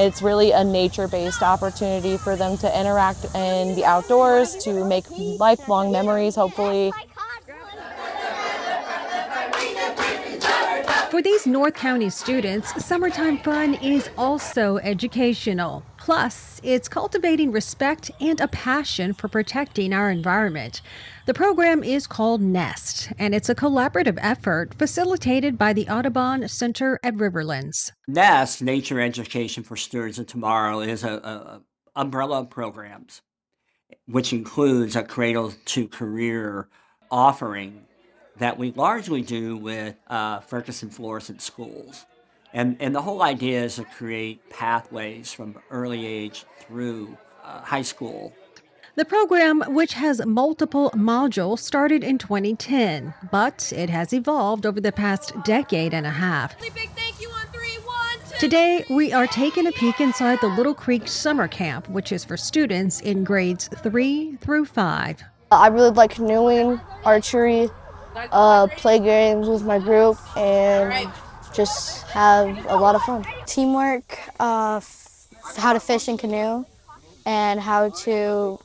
It's really a nature-based opportunity for them to interact in the outdoors, to make lifelong memories, hopefully. For these North County students, summertime fun is also educational. Plus, it's cultivating respect and a passion for protecting our environment. The program is called N.E.S.T, and it's a collaborative effort facilitated by the Audubon Center at Riverlands. N.E.S.T, Nature Education for Students of Tomorrow, is a umbrella of programs, which includes a Cradle to Career offering that we largely do with Ferguson-Florissant schools. And the whole idea is to create pathways from early age through high school. The program, which has multiple modules, started in 2010, but it has evolved over the past decade and a half. Big thank you on 3, 1, 2. Today, we are taking a peek inside the Little Creek Summer Camp, which is for students in grades 3 through 5. I really like canoeing, archery, play games with my group, and just have a lot of fun. Teamwork, how to fish and canoe, and how to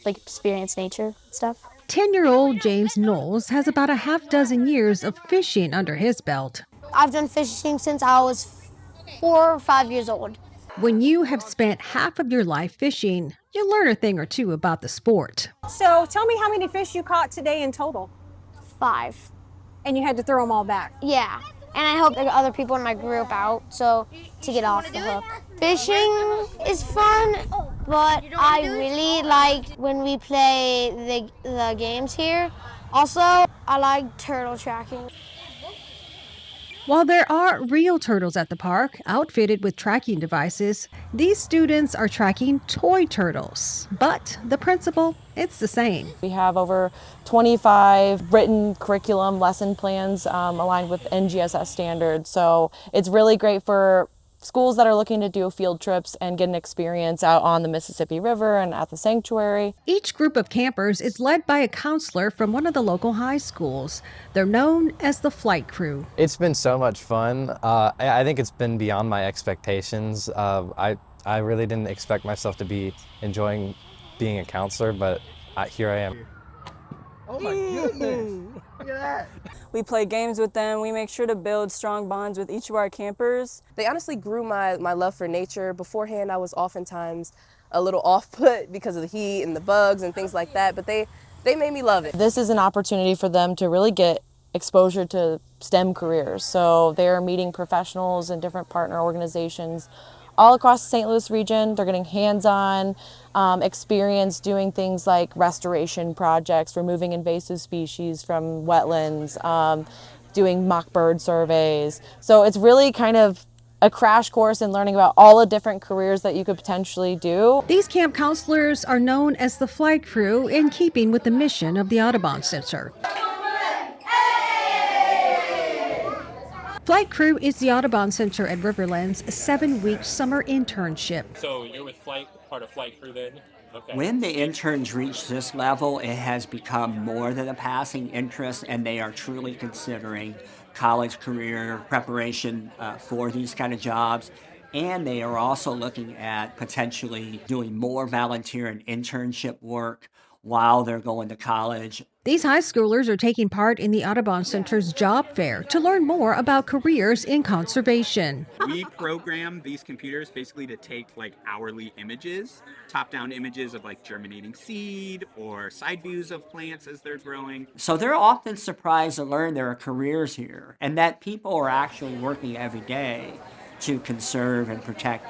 experience nature stuff. 10-year-old James Knowles has about a half dozen years of fishing under his belt. I've done fishing since I was 4 or 5 years old. When you have spent half of your life fishing, you learn a thing or two about the sport. So tell me how many fish you caught today in total. 5. And you had to throw them all back. Yeah, and I helped other people in my group out, so to get off the hook. Fishing is fun, but I really like when we play the games here. Also, I like turtle tracking. While there are real turtles at the park, outfitted with tracking devices, these students are tracking toy turtles. But the principle, it's the same. We have over 25 written curriculum lesson plans aligned with NGSS standards. So it's really great for schools that are looking to do field trips and get an experience out on the Mississippi River and at the sanctuary. Each group of campers is led by a counselor from one of the local high schools. They're known as the flight crew. It's been so much fun. I think it's been beyond my expectations. I really didn't expect myself to be enjoying being a counselor, but here I am. Oh my goodness, look at that. We play games with them. We make sure to build strong bonds with each of our campers. They honestly grew my love for nature. Beforehand, I was oftentimes a little off-put because of the heat and the bugs and things like that, but they made me love it. This is an opportunity for them to really get exposure to STEM careers. So they're meeting professionals and different partner organizations all across the St. Louis region. They're getting hands-on experience doing things like restoration projects, removing invasive species from wetlands, doing mock bird surveys. So it's really kind of a crash course in learning about all the different careers that you could potentially do. These camp counselors are known as the flight crew, in keeping with the mission of the Audubon Center. Flight Crew is the Audubon Center at Riverlands' 7-week summer internship. So you're with part of Flight Crew then? Okay. When the interns reach this level, it has become more than a passing interest, and they are truly considering college career preparation for these kind of jobs. And they are also looking at potentially doing more volunteer and internship work while they're going to college. These high schoolers are taking part in the Audubon Center's job fair to learn more about careers in conservation. We program these computers basically to take hourly images, top-down images of germinating seed or side views of plants as they're growing. So they're often surprised to learn there are careers here and that people are actually working every day to conserve and protect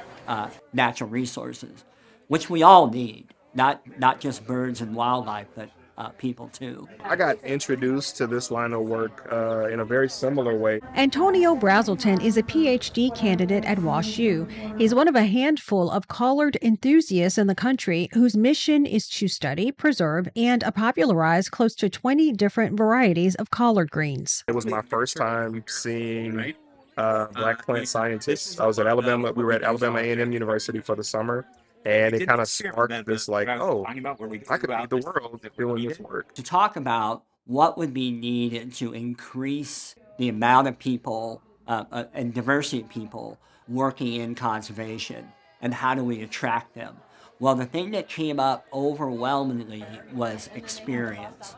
natural resources, which we all need, not just birds and wildlife, but people too. I got introduced to this line of work in a very similar way. Antonio Brazelton is a PhD candidate at WashU. He's one of a handful of collard enthusiasts in the country whose mission is to study, preserve, and popularize close to 20 different varieties of collard greens. It was my first time seeing black plant scientists. I was at Alabama. We were at Alabama A&M University for the summer. And it kind of sparked this I could be the world doing this work. To talk about what would be needed to increase the amount of people and diversity of people working in conservation, and how do we attract them? Well, the thing that came up overwhelmingly was experience,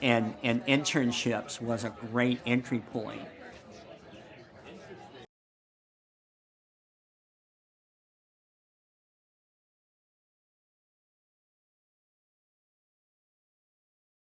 and internships was a great entry point.